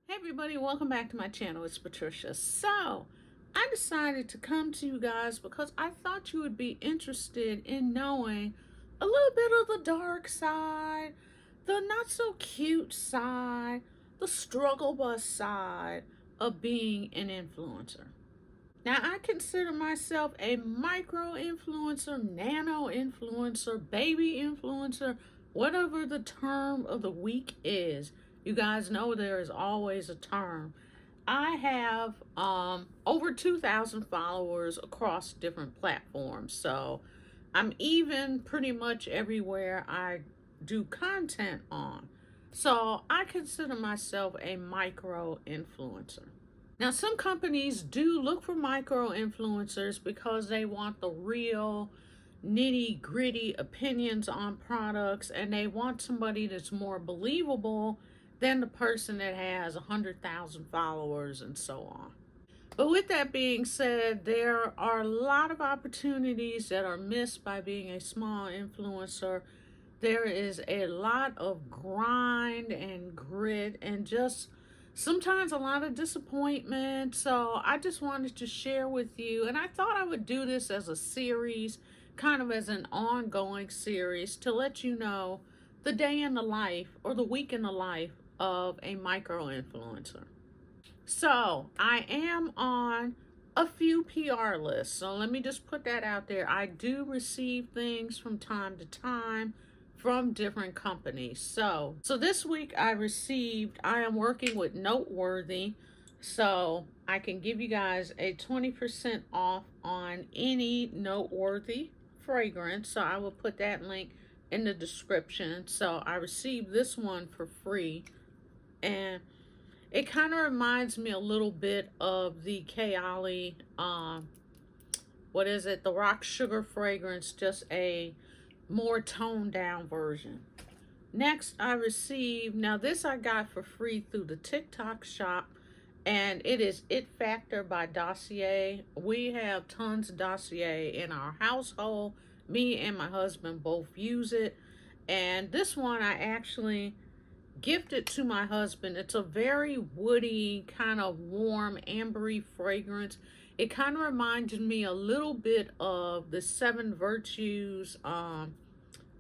Hey everybody, welcome back to my channel. It's Patricia. So, I decided to come to you guys because I thought you would be interested in knowing a little bit of the dark side, the not so cute side, the struggle bus side of being an influencer. Now, I consider myself a micro influencer, nano influencer, baby influencer, whatever the term of the week is. You guys know there is always a term. I have over 2,000 followers across different platforms. So I'm even pretty much everywhere I do content on. So I consider myself a micro influencer. Now, some companies do look for micro influencers because they want the real nitty gritty opinions on products, and they want somebody that's more believable than the person that has 100,000 followers and so on. But with that being said, there are a lot of opportunities that are missed by being a small influencer. There is a lot of grind and grit and just sometimes a lot of disappointment. So I just wanted to share with you, and I thought I would do this as a series, kind of as an ongoing series, to let you know the day in the life or the week in the life of a micro influencer. So I am on a few PR lists. So let me just put that out there. I do receive things from time to time from different companies. So this week I am working with Noteworthy. So I can give you guys a 20% off on any Noteworthy fragrance. So I will put that link in the description. So I received this one for free, and it kind of reminds me a little bit of the Kayali, the rock sugar fragrance, just a more toned down version. Next, I received, now this I got for free through the TikTok shop, and it is It Factor by Dossier. We have tons of Dossier in our household. Me and my husband both use it, and this one I actually gifted to my husband. It's a very woody, kind of warm, ambery fragrance. It kind of reminded me a little bit of the Seven Virtues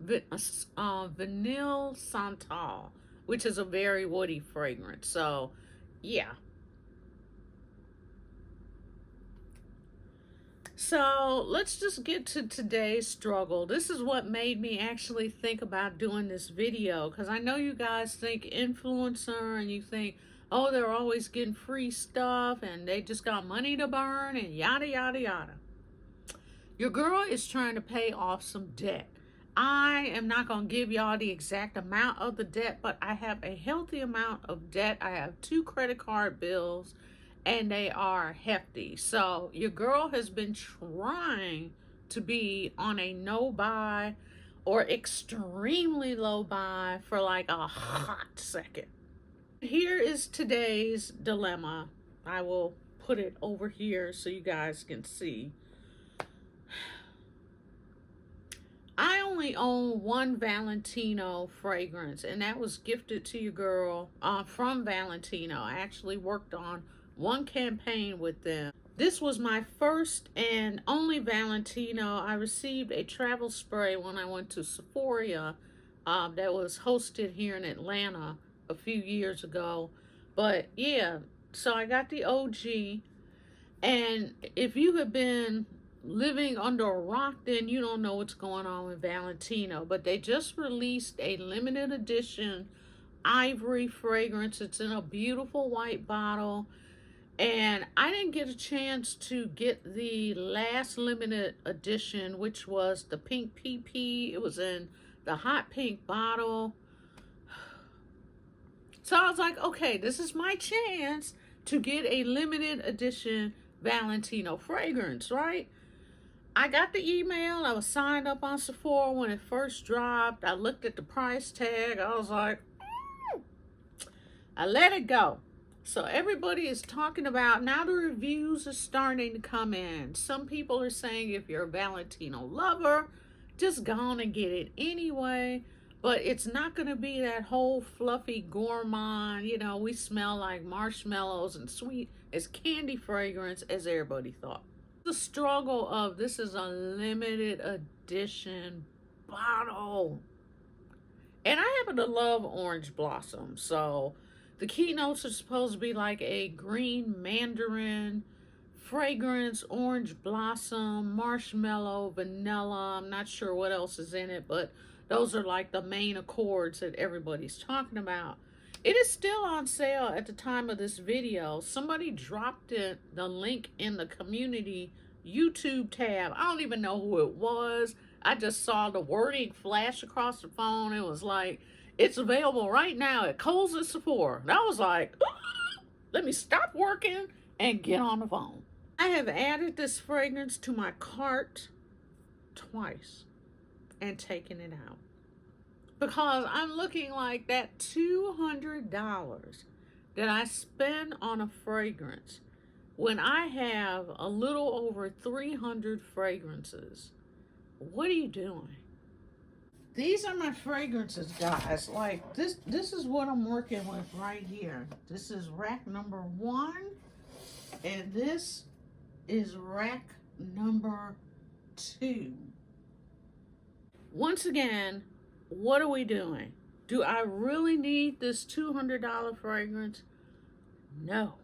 Vanille Santal, which is a very woody fragrance. So, yeah. So let's just get to today's struggle. This is what made me actually think about doing this video, because I know you guys think influencer and you think, oh, they're always getting free stuff and they just got money to burn and yada, yada, yada. Your girl is trying to pay off some debt. I am not going to give y'all the exact amount of the debt, but I have a healthy amount of debt. I have 2 credit card bills, and they are hefty. So your girl has been trying to be on a no buy or extremely low buy for like a hot second. Here is today's dilemma. I will put it over here so you guys can see. I only own one Valentino fragrance, and that was gifted to your girl from Valentino. I actually worked on one campaign with them. This was my first and only Valentino. I received a travel spray when I went to Sephora that was hosted here in Atlanta a few years ago. But yeah, so I got the OG. And if you have been living under a rock, then you don't know what's going on with Valentino. But they just released a limited edition ivory fragrance. It's in a beautiful white bottle. And I didn't get a chance to get the last limited edition, which was the pink PP. It was in the hot pink bottle. So I was like, okay, this is my chance to get a limited edition Valentino fragrance, right? I got the email. I was signed up on Sephora when it first dropped. I looked at the price tag. I was like, I let it go. So everybody is talking about, now the reviews are starting to come in. Some people are saying if you're a Valentino lover, just go on and get it anyway. but it's not going to be that whole fluffy gourmand, you know, we smell like marshmallows and sweet as candy fragrance as everybody thought. The struggle of this is a limited edition bottle. And I happen to love orange blossom, so the keynotes are supposed to be like a green mandarin, fragrance, orange blossom, marshmallow, vanilla. I'm not sure what else is in it, but those are like the main accords that everybody's talking about. It is still on sale at the time of this video. Somebody dropped the link in the community YouTube tab. I don't even know who it was. I just saw the wording flash across the phone. It was like, it's available right now at Kohl's and Sephora. And I was like, let me stop working and get on the phone. I have added this fragrance to my cart twice and taken it out because I'm looking like that $200 that I spend on a fragrance when I have a little over 300 fragrances. What are you doing? These are my fragrances, guys. Like this is what I'm working with right here. This is rack number 1, and this is rack number 2. Once again, what are we doing? Do I really need this $200 fragrance? No.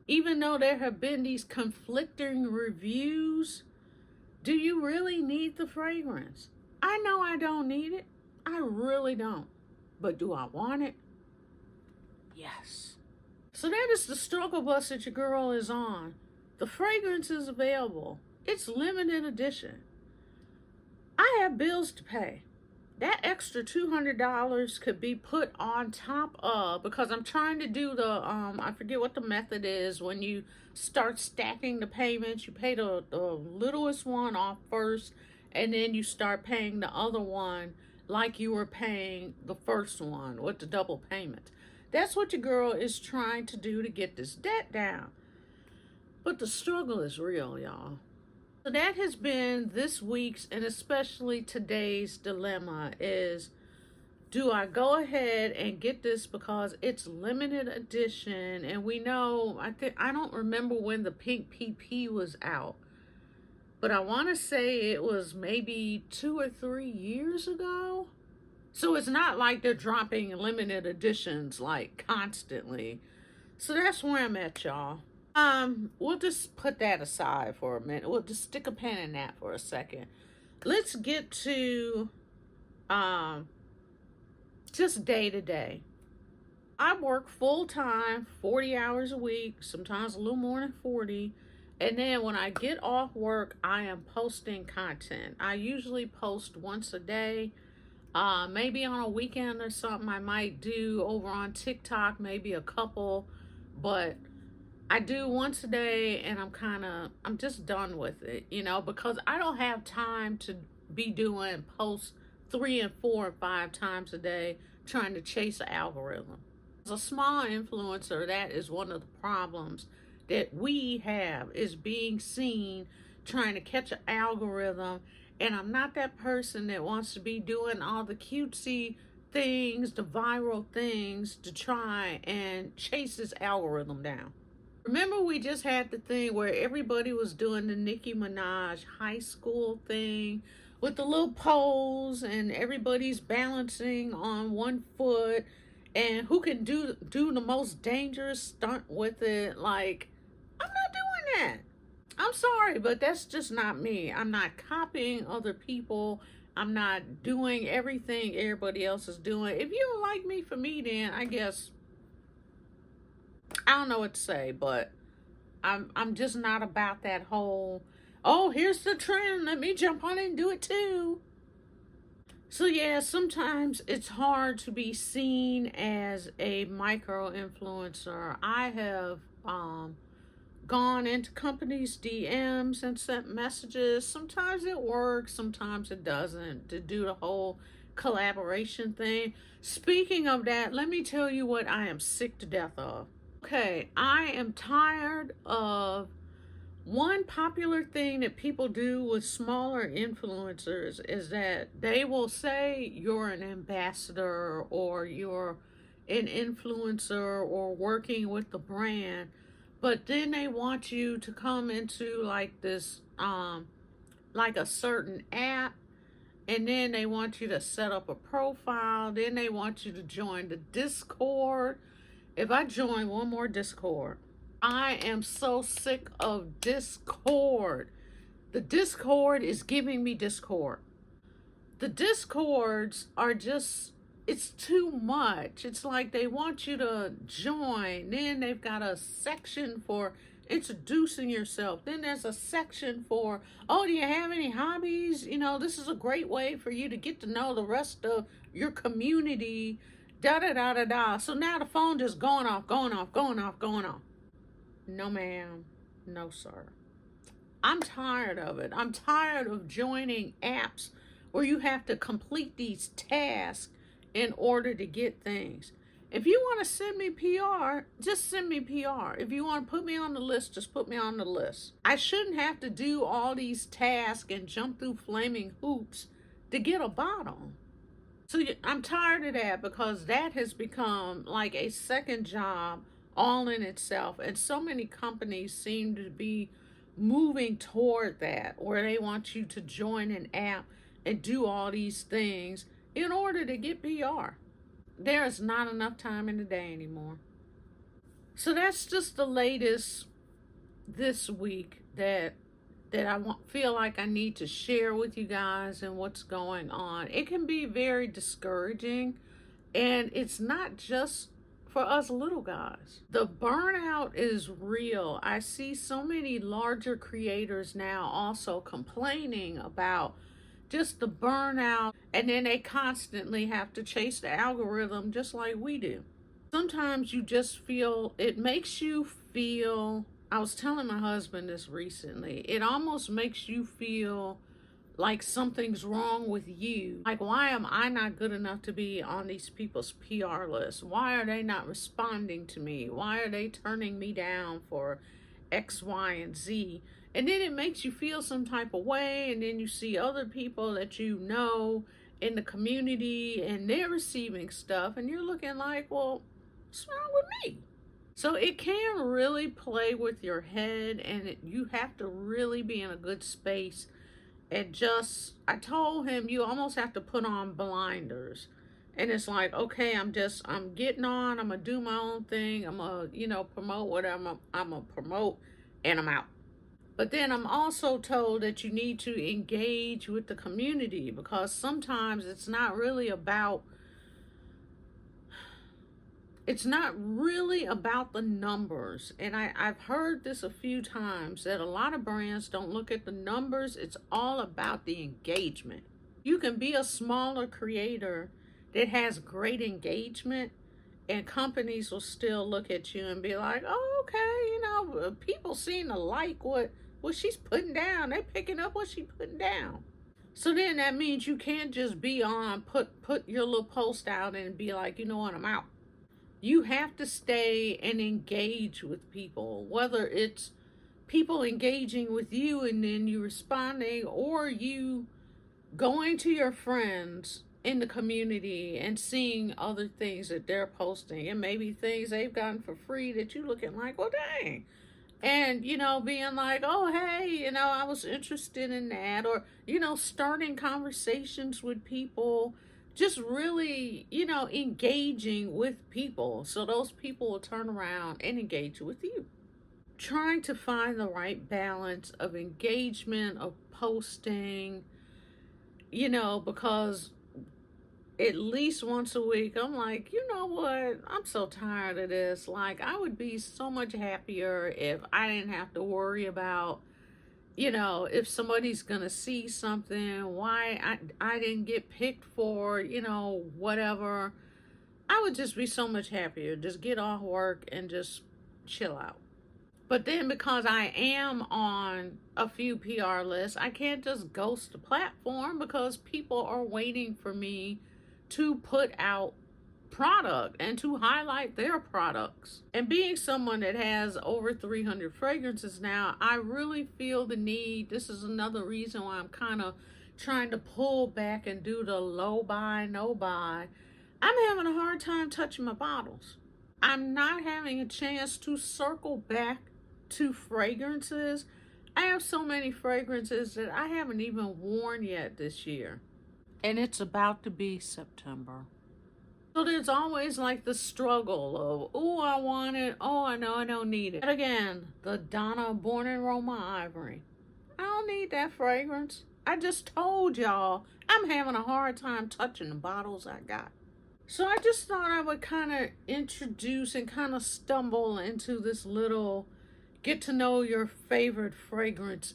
Even though there have been these conflicting reviews, do you really need the fragrance? I know I don't need it. I really don't. But do I want it? Yes. So that is the struggle bus that your girl is on. The fragrance is available. It's limited edition. I have bills to pay. That extra $200 could be put on top of, because I'm trying to do the, I forget what the method is, when you start stacking the payments, you pay the littlest one off first, and then you start paying the other one like you were paying the first one with the double payment. That's what your girl is trying to do to get this debt down. But the struggle is real, y'all. So that has been this week's and especially today's dilemma is, do I go ahead and get this because it's limited edition? And we know, I don't remember when the pink PP was out, but I want to say it was maybe 2 or 3 years ago. So it's not like they're dropping limited editions like constantly. So that's where I'm at, y'all. We'll just put that aside for a minute. We'll just stick a pin in that for a second. Let's get to just day to day. I work full time, 40 hours a week, sometimes a little more than 40. And then when I get off work, I am posting content. I usually post once a day. Maybe on a weekend or something I might do over on TikTok, maybe a couple, but I do once a day, and I'm just done with it, you know, because I don't have time to be doing posts 3 and 4 and 5 times a day trying to chase an algorithm. As a small influencer, that is one of the problems that we have, is being seen, trying to catch an algorithm. And I'm not that person that wants to be doing all the cutesy things, the viral things to try and chase this algorithm down. Remember, we just had the thing where everybody was doing the Nicki Minaj high school thing with the little pose, and everybody's balancing on one foot, and who can do the most dangerous stunt with it. Like, I'm not doing that. I'm sorry, but that's just not me. I'm not copying other people. I'm not doing everything everybody else is doing. If you don't like me for me, then I guess I don't know what to say, but I'm just not about that whole, oh, here's the trend, let me jump on it and do it too. So yeah, sometimes it's hard to be seen as a micro influencer. I have gone into companies' DMs and sent messages. Sometimes it works, sometimes it doesn't, to do the whole collaboration thing. Speaking of that, let me tell you what I am sick to death of. Okay, I am tired of One popular thing that people do with smaller influencers is that they will say you're an ambassador or you're an influencer or working with the brand, but then they want you to come into like this like a certain app, and then they want you to set up a profile, then they want you to join the Discord. If I join one more Discord, I am so sick of Discord. The Discord is giving me Discord. The Discords are just, it's too much. It's like they want you to join. Then they've got a section for introducing yourself. Then there's a section for, oh, do you have any hobbies? You know, this is a great way for you to get to know the rest of your community. Da da da da da. So now the phone just going off, going off, going off, going off. No, ma'am. No, sir. I'm tired of it. I'm tired of joining apps where you have to complete these tasks in order to get things. If you want to send me PR, just send me PR. If you want to put me on the list, just put me on the list. I shouldn't have to do all these tasks and jump through flaming hoops to get a bottle. So I'm tired of that, because that has become like a second job all in itself. And so many companies seem to be moving toward that, where they want you to join an app and do all these things in order to get PR. There is not enough time in the day anymore. So that's just the latest this week that feel like I need to share with you guys and what's going on. It can be very discouraging, and it's not just for us little guys. The burnout is real. I see so many larger creators now also complaining about just the burnout, and then they constantly have to chase the algorithm just like we do. Sometimes you just feel, it makes you feel, I was telling my husband this recently, it almost makes you feel like something's wrong with you. Like, why am I not good enough to be on these people's PR list? Why are they not responding to me? Why are they turning me down for X, Y, and Z? And then it makes you feel some type of way, and then you see other people that you know in the community and they're receiving stuff, and you're looking like, well, what's wrong with me? So it can really play with your head, and you have to really be in a good space. And just, I told him, you almost have to put on blinders. And it's like, okay, I'm getting on, I'm gonna do my own thing, I'm gonna, promote what I'm gonna promote, and I'm out. But then I'm also told that you need to engage with the community, because sometimes it's not really about the numbers. And I've heard this a few times, that a lot of brands don't look at the numbers. It's all about the engagement. You can be a smaller creator that has great engagement, and companies will still look at you and be like, oh, okay, people seem to like what she's putting down. They're picking up what she's putting down. So then that means you can't just be on, put your little post out and be like, you know what, I'm out. You have to stay and engage with people, whether it's people engaging with you and then you responding, or you going to your friends in the community and seeing other things that they're posting, and maybe things they've gotten for free that you looking like, well, dang. And, being like, oh, hey, I was interested in that. Or, starting conversations with people, just really, engaging with people. So those people will turn around and engage with you. Trying to find the right balance of engagement, of posting, because at least once a week, I'm like, you know what? I'm so tired of this. Like, I would be so much happier if I didn't have to worry about, if somebody's going to see something, why I didn't get picked for, whatever. I would just be so much happier. Just get off work and just chill out. But then, because I am on a few PR lists, I can't just ghost the platform, because people are waiting for me to put out product and to highlight their products. And being someone that has over 300 fragrances now, I really feel the need. This is another reason why I'm kind of trying to pull back and do the low buy, no buy. I'm having a hard time touching my bottles. I'm not having a chance to circle back to fragrances. I have so many fragrances that I haven't even worn yet this year. And it's about to be September. So there's always like the struggle of, oh, I want it. Oh, I know I don't need it. And again, the Donna Born in Roma Ivory. I don't need that fragrance. I just told y'all I'm having a hard time touching the bottles I got. So I just thought I would kind of introduce and kind of stumble into this little get to know your favorite fragrance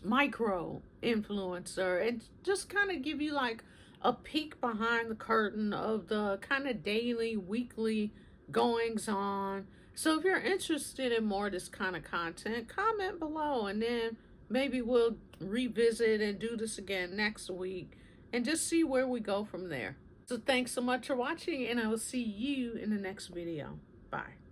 micro influencer, and just kind of give you like a peek behind the curtain of the kind of daily, weekly goings on. So if you're interested in more of this kind of content, comment below, and then maybe we'll revisit and do this again next week and just see where we go from there. So thanks so much for watching, and I will see you in the next video. Bye.